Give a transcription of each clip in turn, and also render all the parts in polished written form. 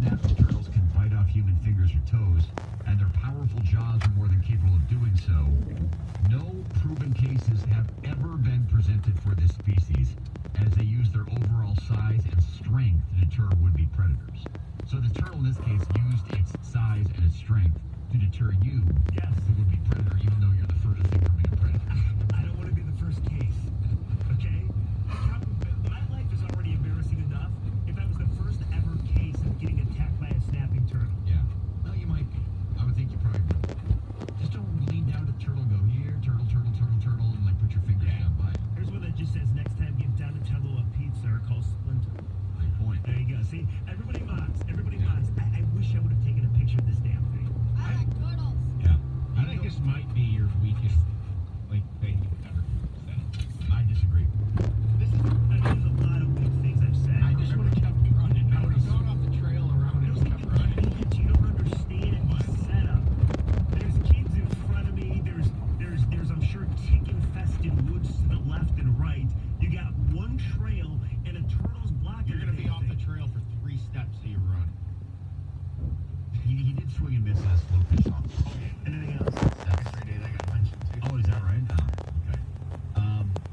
snapping turtles can bite off human fingers or toes, and their powerful jaws are more than capable of doing so, no proven cases have ever been presented for this species, as they use their overall size and strength to deter would-be predators. So the turtle in this case used its size and its strength to deter you, yes, the would-be predator, even though you're the furthest thing from being a predator. I don't want to be the first case, okay? My life is already embarrassing enough if I was the first ever case of getting attacked by a snapping turtle. Yeah. Well, you might be. I would think you probably would. Just don't lean down to the turtle and go, here, turtle, turtle, turtle, turtle, and like put your fingers down by it. Here's one that just says, next time get Donatello a pizza or call Splinter. Good point. There you go. See, everybody mods. Everybody mods. I wish I would have taken a picture of this damn thing. I like turtles. Yeah. I think this might be your weakest thing you've ever said. I disagree. There's a lot of weak things I've said. I just would have kept running. I would have gone off the trail around and kept running. You don't understand the setup. There's kids in front of me. There's I'm sure tick-infested woods to the left and right. You got one trail and a turtle's blocking. You're going to be off the trail for 3 steps of your run. He did swing and miss that slow pitch off. Anything else? That's, 3 days I got mentioned too. oh, is that right? Okay.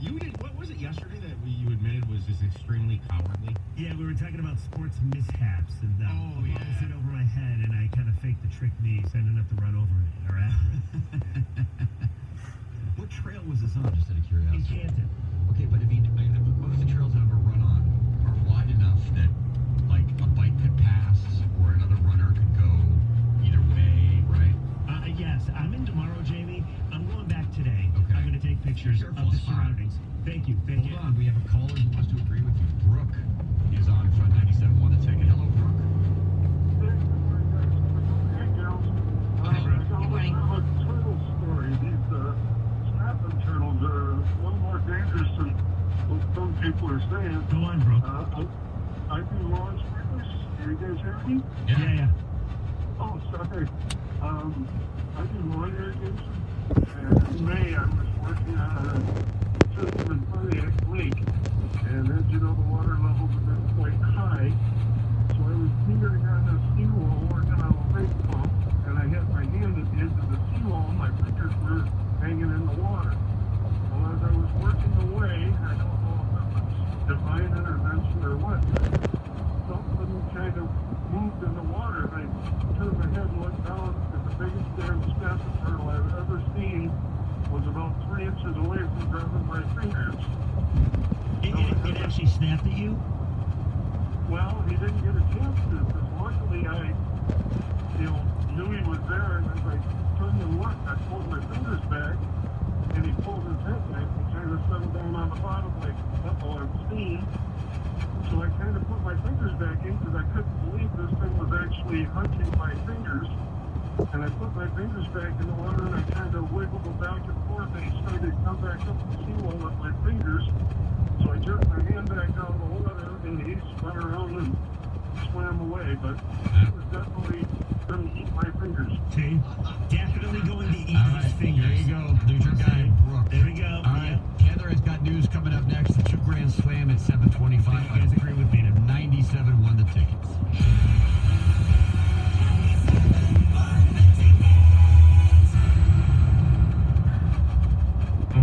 You did. What was it yesterday that you admitted was just extremely cowardly? Yeah, we were talking about sports mishaps, and the Oh, ball yeah. was hit over my head, and I kind of faked the trick knee, so I didn't have to run over it or after it. What trail was this on, just out of In curiosity? Canton. Okay, but I mean, most of the trails I've ever run on are wide enough that, like, a bike could pass or another runner could go either way, right? Yes, I'm in tomorrow, Jamie. I'm going back today. Okay. I'm going to take pictures Careful, of the spot. surroundings. Thank you. Thank you. Hold on, we have a caller who wants to agree with you. Brooke is on Front 97 on the ticket. Hello, Brooke. Hey, girls. Good morning. A turtle story. These snapping turtles are a little more dangerous than what some people are saying. Go on, Brooke. I do lawn sprinklers. You guys hear me? Yeah. Oh, sorry. I do lawn irrigation. And in May, I was working on a system in Pontiac Lake. And as you know, the water levels have been quite high. So I was teetering on the seawall working on a lake pump. And I had my hand at the edge of the seawall. My fingers were hanging in the water. Well, as I was working away, I don't know if it was divine intervention or what, something kind of moved in the water. And I turned my head and looked down, and the biggest damn snapping turtle I've ever seen was about 3 inches away from grabbing my fingers. It actually snapped at you? Well, he didn't get a chance to, because luckily I, knew he was there, and as I turned and looked, I pulled my fingers back, and he pulled his head back and kind of settled down on the bottom like, uh-oh, I'm seen. So I kind of put my fingers back in, because I couldn't believe this thing was actually hunting my fingers. And I put my fingers back in the water, and I kind of wiggled them back and forth, and he started to come back up the seawall with my fingers. So I jerked my hand back out of the water, and he spun around and swam away. But it was definitely going to eat my fingers. See? Definitely going to eat All his right, fingers. there you go. There's your guy, Brooke. There we go. All right, Heather has got news coming up next. The 2 Grand Slam at 7:25. You guys agree with me? 97 won the tickets.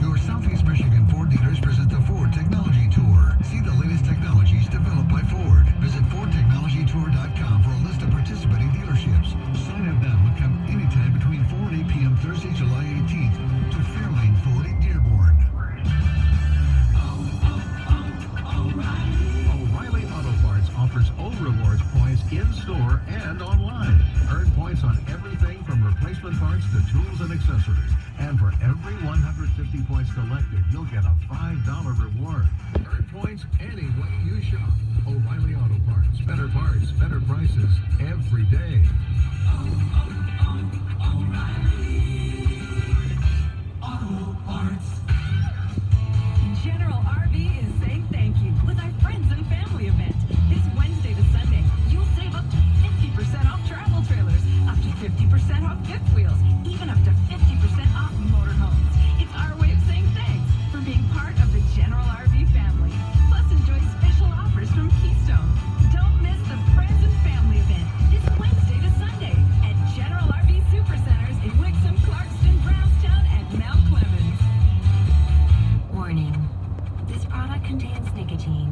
Your Southeast Michigan Ford dealers present the Ford Technology Tour. See the latest technologies developed by Ford. Visit FordTechnologyTour.com for a list of participating dealerships. Sign up now and come anytime between 4 and 8 p.m. Thursday, July 18th to Fairlane Ford in Dearborn. O'Reilly Auto Parts offers O Rewards points in-store and online. Earn points on everything from replacement parts to tools and accessories. And for every 150 points collected, you'll get a $5 reward. Earn points any way you shop. O'Reilly Auto Parts. Better prices every day. General RV is saying thank you with our Friends and Family event. This Wednesday to Sunday, you'll save up to 50% off travel trailers, up to 50% off fifth wheels, even up to 50% off motorhomes. It's our way of saying thanks for being part of the General RV family. Plus, enjoy special offers from Keystone. Don't miss the Friends and Family event What contains nicotine?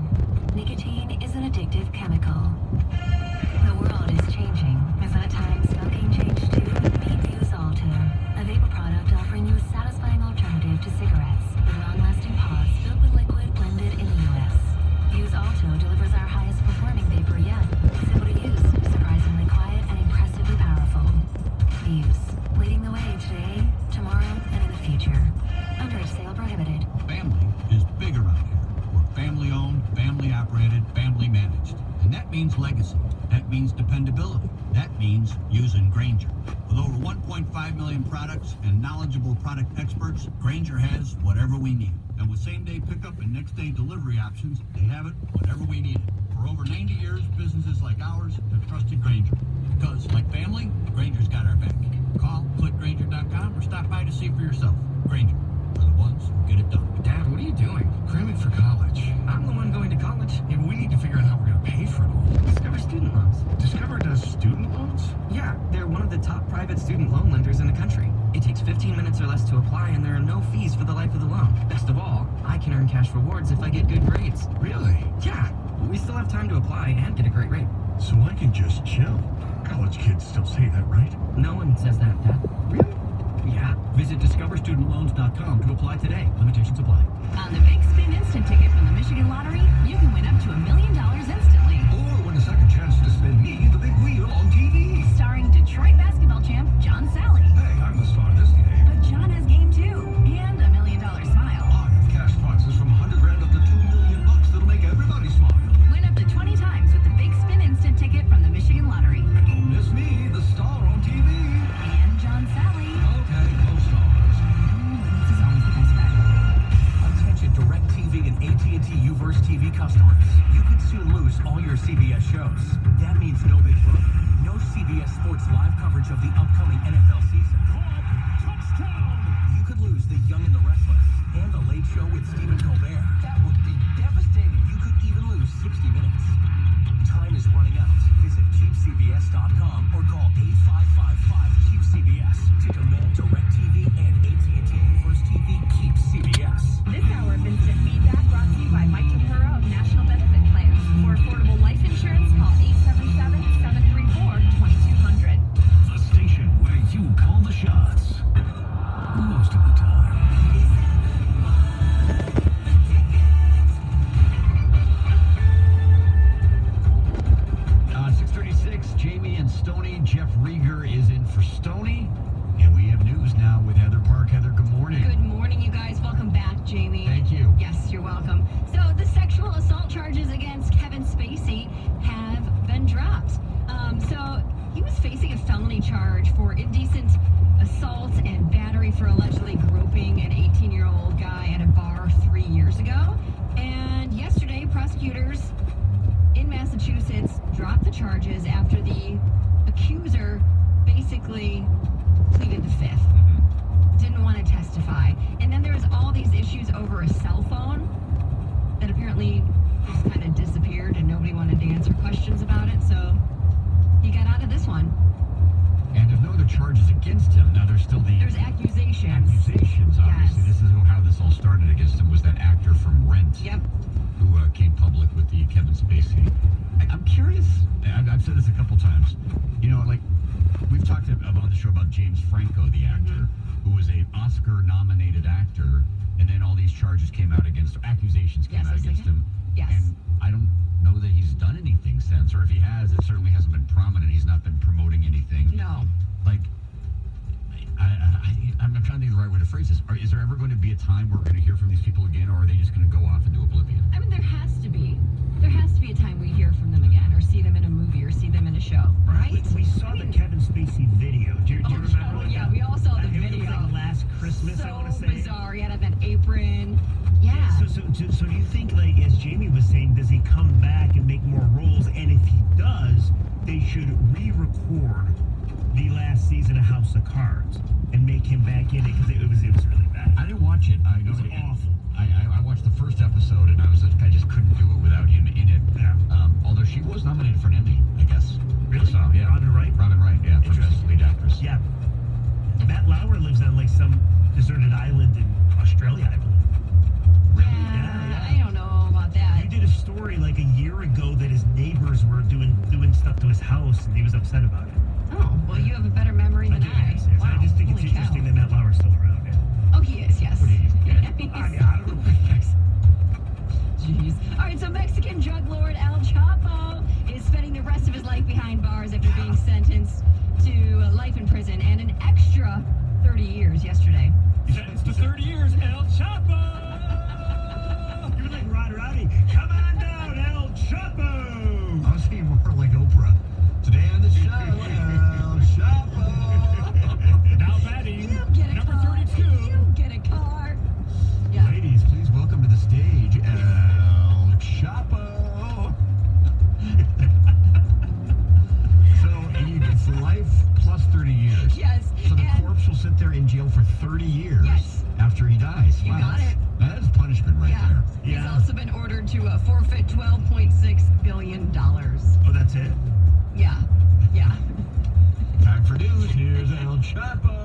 Nicotine is an addictive chemical. The world is changing. Is that time smoking changed too? Meet Vuse Alto, a vapor product offering you a satisfying alternative to cigarettes with long-lasting pods filled with liquid blended in the U.S. Vuse Alto delivers our highest performing vapor yet. Simple to use, surprisingly quiet, and impressively powerful. Vuse, leading the way today, tomorrow, and in the future. Underage sale prohibited. Family is big around here. We're family owned, family operated, family managed. And that means legacy. That means dependability. That means using Grainger. With over 1.5 million products and knowledgeable product experts, Grainger has whatever we need. And with same-day pickup and next-day delivery options, they have it whenever we need it. For over 90 years, businesses like ours have trusted Grainger. Because, like family, Grainger's got our back. Call, click Grainger.com, or stop by to see for yourself. Grainger, for the ones who get it done. Dad, what are you doing? Cramming for college. I'm the one going to college. Yeah, but we need to figure out how we're going to pay for it all. Discover Student Loans. Discover does student loans? Yeah, they're one of the top private student loan lenders in the country. It takes 15 minutes or less to apply, and there are no fees for the life of the loan. Best of all, I can earn cash rewards if I get good grades. Really? Yeah, we still have time to apply and get a great rate. So I can just chill. College kids still say that, right? No one says that, Dad. Really? Yeah. Visit discoverstudentloans.com to apply today. Limitations apply. On the Big Spin Instant ticket from the Michigan Lottery, you can win up to $1 million instantly. Or win a second chance to spin me the big wheel on TV. Starring Detroit basketball champ John Sally. Hey, I'm the star of this game. But John has game too, and $1 million smile. I have cash prizes from $100 grand up to $2 million that'll make everybody smile. Win up to 20 times with the Big Spin Instant ticket from the Michigan Lottery. Don't miss me, the star on TV. And John Sally. Okay, co-stars. This is always the best bet. Attention DirecTV and AT&T Uverse TV customers. You could soon lose all your CBS shows. That means no Big Brother, no CBS Sports live coverage of the upcoming NFL season. Touchdown! You could lose The Young and the Restless and The Late Show with Stephen Colbert. That would be devastating. You could even lose 60 Minutes. Time is running out. Visit keepcbs.com or call 8555-KEEP-CBS to demand DirecTV and AT&T Uverse TV keep CBS. This hour of instant feedback brought to you by Mike Tempura of National Benefit Plans. For affordable life insurance, call 877-734-2200. The station where you call the shots. Most of the time. 6:36, Jamie and Stoney. Jeff Rieger is in for Stoney. And we have news now with Heather Park. Heather, good morning. Good morning, you guys. Welcome back, Jamie. Thank you. Yes, you're welcome. So the sexual assault charges against Kevin Spacey have been dropped. So he was facing a felony charge for indecent assault and battery for allegedly groping an 18-year-old guy at a bar 3 years ago. And yesterday, prosecutors in Massachusetts dropped the charges after the accuser basically pleaded the fifth. Didn't want to testify. And then there's all these issues over a cell phone that apparently just kind of disappeared and nobody wanted to answer questions about it. So he got out of this one. And there's no other charges against him. Now there's still There's accusations. accusations, obviously. Yes. This is how this all started against him, was that actor from Rent. Yep. Who came public with the Kevin Spacey. I'm curious, I've said this a couple times, you know, like, we've talked on the show about James Franco, the actor, who was a Oscar-nominated actor, and then all these charges came out against, accusations came out against him. Yes. And I don't know that he's done anything since, or if he has, it certainly hasn't been prominent. He's not been promoting anything. No. Like, I'm trying to think of the right way to phrase this. Is there ever going to be a time where we're going to hear from these people again, or are they just going to go off into oblivion? I mean, there has to be. There has to be a time we hear from them again, or see them in a movie, or see them in a show, right? We saw the Kevin Spacey video. Do you remember? Oh, yeah, we all saw the It was video. like last Christmas, I want to So say. bizarre. He had that apron. Yeah. So do you think, like, as Jamie was saying, does he come back and make more roles? And if he does, they should re-record the last season of House of Cards and make him back in it, because it was really bad. I didn't watch it. I know It was awful. I watched the first episode, and I just couldn't do it without him in it. Yeah. Although she was nominated for an Emmy, I guess. Really? So, yeah. Robin Wright? Robin Wright, yeah, for Interesting. best lead actress. Yeah. Matt Lauer lives on, like, some deserted island in Australia, I believe. Really? I don't know. up to his house, and he was upset about it. Oh, well, you have a better memory than I. Yes, yes. Wow. I just think it's Holy cow. interesting that Matt Lauer's still around. Yeah. Oh, he is, yes. I don't know. Jeez. All right, so Mexican drug lord El Chapo is spending the rest of his life behind bars after being sentenced to life in prison and an extra 30 years yesterday. Sentenced to 30 years, El Chapo! You're like Rod Roddy. Come on down, El Chapo! I was thinking more like Oprah. Today on the show, El Chapo. Now, Patty, You get a number car. 32. You get a car. Yeah. Ladies, please welcome to the stage, El Chapo. So it's life plus 30 years. Yes. So the and corpse will sit there in jail for 30 years Yes. after he dies. You got that's, it. That is punishment right yeah. there. He's Yeah. also been ordered to forfeit $12.6 billion. Oh, that's it? Yeah. Yeah. Time for news. Here's El Chapo.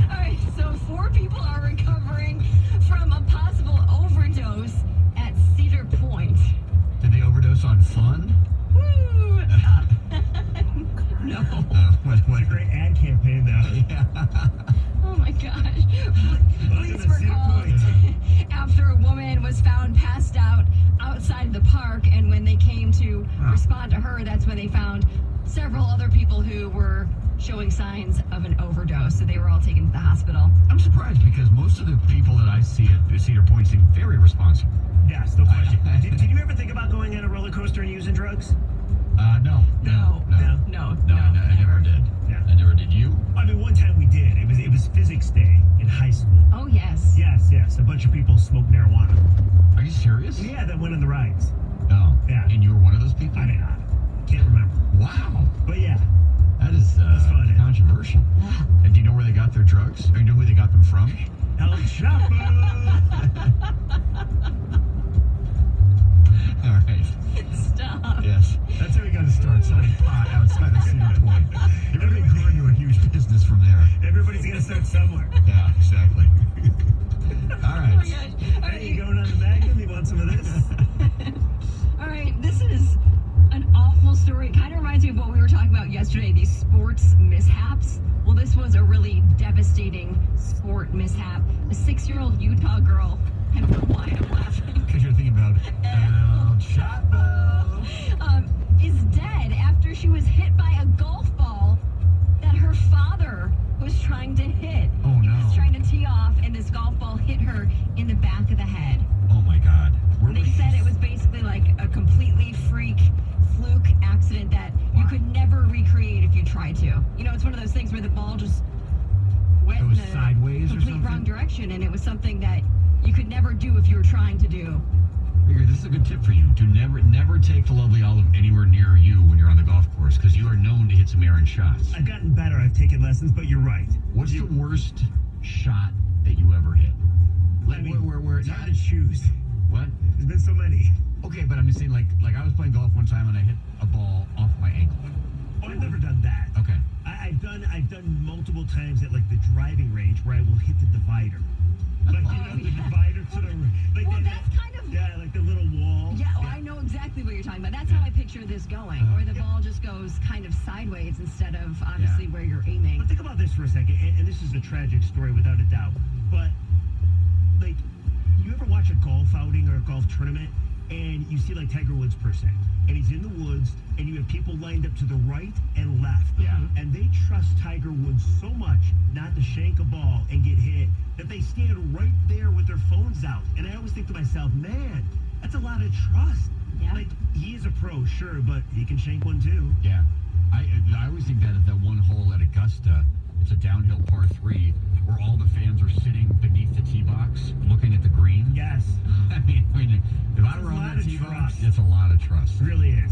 All right, so 4 people are recovering from a possible overdose at Cedar Point. Did they overdose on fun? Woo! No. What Great ad campaign, though. Yeah. Oh my gosh. Police to were Cedar called Point. after a woman was found passed out outside the park, and when they came to respond to her, that's when they found several other people who were showing signs of an overdose. So they were all taken to the hospital. I'm surprised because most of the people that I see at Cedar Point seem very responsible. Yes, no question. Did you ever think about going on a roller coaster and using drugs? No. I never did. Yeah. I never did. You? I mean, one time we did. It was physics day in high school. Oh, yes. Yes. A bunch of people smoked marijuana. Are you serious? Yeah, that went on the rides. No. Yeah. And you were one of those people? I mean, I can't remember. Wow. But yeah, That is fun, eh? controversial. And do you know where they got their drugs? Or you know who they got them from? El Chapo! All right. Stop. Yes. That's how we got to start selling pot outside of Cedar Point. It really grew into a huge business from there. Everybody's going to start somewhere. Yeah, exactly. All right. Oh my gosh. All Hey, you right. going on the Magnum? You want some of this? All right, this is an awful story. It kind of reminds me of what we were talking about yesterday, these sports mishaps. Well, this was a really devastating sport mishap. A 6-year-old Utah girl, I don't know why I'm laughing, Because you're thinking about El Chapo. is dead after she was hit by a golf ball that her father was trying to hit. Oh, He no. was trying to tee off, and this golf ball hit her in the back of the head. Oh, my God. Where They was said she? it was basically like a completely fluke accident that you could never recreate if you tried to. You know, it's one of those things where the ball just went Goes in a sideways or complete something? wrong direction, and it was something that you could never do if you were trying to do. Here, this is a good tip for you. Do never take the lovely Olive anywhere near you when you're on the golf course, because you are known to hit some errant shots. I've gotten better. I've taken lessons, but you're right. What's the worst shot that you ever hit? I mean, it's hard to choose. What? There's been so many. Okay, but I'm just saying, like I was playing golf one time and I hit a ball off my ankle. Oh, I've never done that. Okay. I've done multiple times at like the driving range where I will hit the divider. Like, you know, the divider to the like Well, that, that's kind of... yeah, like the little wall. Yeah, well, I know exactly what you're talking about. That's how I picture this going, where the ball just goes kind of sideways instead of obviously where you're aiming. But think about this for a second, and this is a tragic story without a doubt. But like, you ever watch a golf outing or a golf tournament, and you see like Tiger Woods per se, and he's in the woods, and you have people lined up to the right and left. Yeah. And they trust Tiger Woods so much not to shank a ball and get hit that they stand right there with their phones out. And I always think to myself, man, that's a lot of trust. Yeah. Like, he is a pro, sure, but he can shank one too. Yeah. I always think that at that one hole at Augusta, it's a downhill par 3, where all the fans are sitting beneath the tee box looking at the green. Yes, I mean, if I That's were a on lot that of tee box, trust. it's a lot of trust. it really is.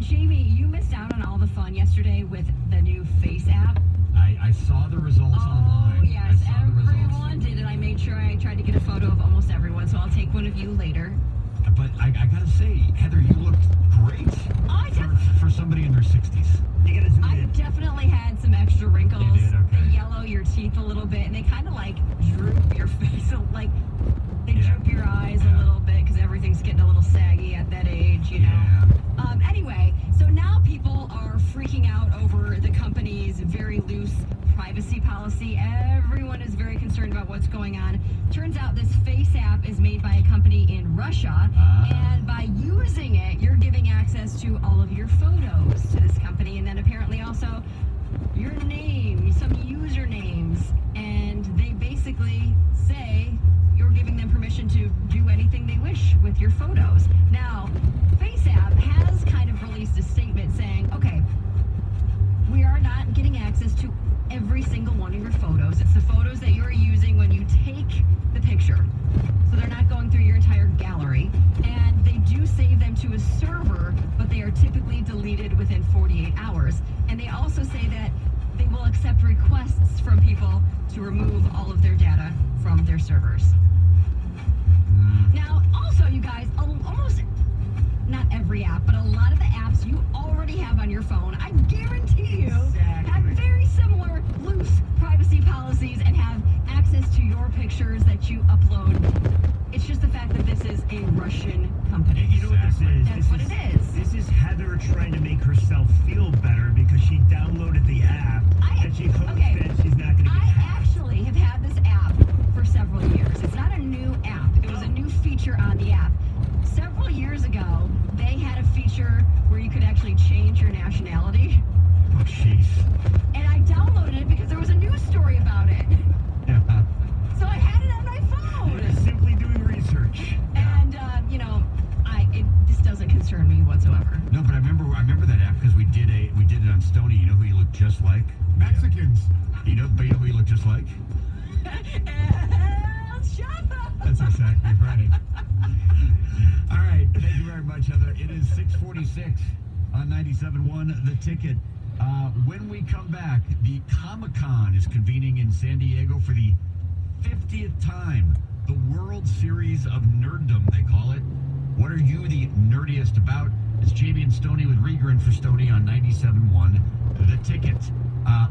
Jamie, you missed out on all the fun yesterday with the new Face app. I saw the results online. Oh, yes, I saw the results. everyone did it. I made sure I tried to get a photo of almost everyone, so I'll take one of you later. But I gotta say, Heather, you looked great I for somebody in their 60s. You gotta zoom I in. definitely had some extra wrinkles. You did? Okay. They yellow your teeth a little bit, and they kind of like droop your face, so like they Yeah. droop your eyes Yeah. a little bit because everything's getting a little saggy at that age, you know. Yeah. Anyway, so now people are freaking out over the company's very loose privacy policy. Everyone is very concerned about what's going on. Turns out this Face app is made by a company in Russia, and by using it, you're giving access to all of your photos to this company, and then apparently also your name, some usernames, and they basically say you're giving them permission to do anything they wish with your photos. Now, FaceApp has kind of released a statement saying, okay, we are not getting access to every single one of your photos. It's the photos that you're using when you take the picture. So they're not going through your entire gallery. And they do save them to a server, but they are typically deleted within 48 hours. And they also say that they will accept requests from people to remove all of their data from their servers. Now, also, you guys, almost not every app, but a lot of the apps you already have on your phone, I guarantee you, have very similar loose privacy policies and have access to your pictures that you upload. It's just the fact that this is a Russian company. You know what this is? That's what it is. This is Heather trying to make herself feel better because she downloaded the app and she hopes that she's not going to get I hacked. actually have had this app for several years. It's not a new app. It was a new feature on the app. Several years ago, they had a feature where you could actually change your nationality. Oh, jeez. And I downloaded it because there was a news story about it. Yeah. So I had it on my phone. They're simply doing research. And, this doesn't concern me whatsoever. No, but I remember that app because we did it on Stony. You know who you look just like? Mexicans. You know who you look just like? El Chapo. That's exactly right. All right, thank you very much, Heather. It is 6:46 on 97.1 The Ticket. When we come back, the Comic-Con is convening in San Diego for the 50th time. The World Series of Nerddom, they call it. What are you the nerdiest about? It's JB and Stoney with Rieger for Stoney on 97.1 The Ticket.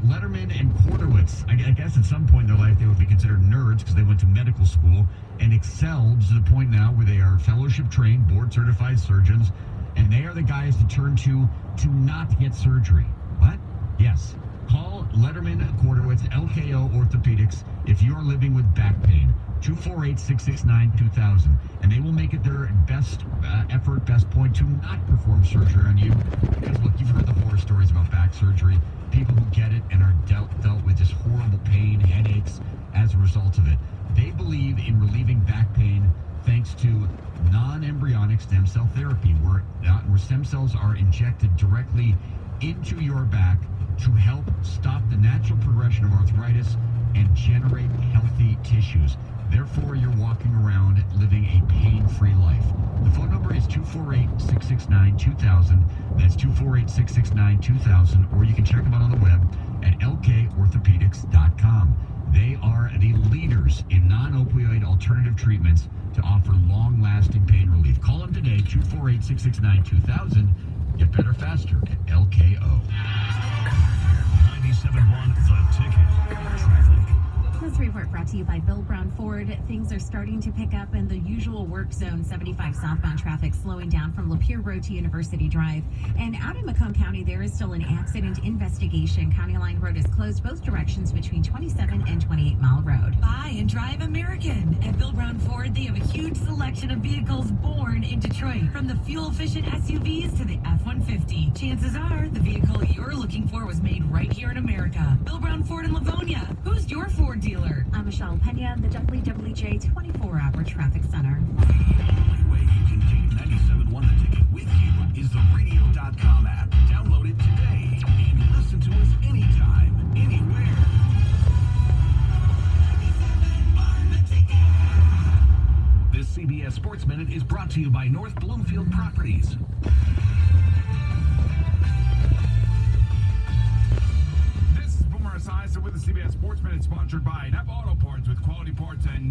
Letterman and Kordowitz, I guess at some point in their life they would be considered nerds because they went to medical school and excelled to the point now where they are fellowship-trained, board-certified surgeons, and they are the guys to turn to not get surgery. What? Yes. Call Letterman, Kordowitz, LKO Orthopedics if you are living with back pain. 248-669-2000. And they will make it their best effort, best point to not perform surgery on you. Because, look, you've heard the horror stories about back surgery. People who get it and are dealt with just horrible pain, headaches as a result of it. They believe in relieving back pain thanks to non-embryonic stem cell therapy, where stem cells are injected directly into your back to help stop the natural progression of arthritis and generate healthy tissues. Therefore, you're walking around living a pain-free life. The phone number is 248-669-2000. That's 248-669-2000. Or you can check them out on the web at lkorthopedics.com. They are the leaders in non-opioid alternative treatments to offer long-lasting pain relief. Call them today, 248-669-2000. Get better faster at LKO. 97.1 The Ticket. Traffic. This report brought to you by Bill Brown Ford. Things are starting to pick up in the usual work zone. 75 southbound traffic slowing down from Lapeer Road to University Drive. And out in Macomb County, there is still an accident investigation. County Line Road is closed both directions between 27 and 28 Mile Road. Buy and drive American. At Bill Brown Ford, they have a huge selection of vehicles born in Detroit. From the fuel-efficient SUVs to the F-150. Chances are the vehicle you're looking for was made right here in America. Bill Brown Ford in Livonia. Who's your Ford dealer? I'm Michelle Pena, the WWJ 24-hour traffic center. The only way you can keep 97.1 The Ticket with you is the radio.com app. Download it today and listen to us anytime, anywhere. This CBS Sports Minute is brought to you by North Bloomfield Properties. This is Boomer Esiason with the CBS Sports Minute, sponsored by Napa Auto Parts with quality parts and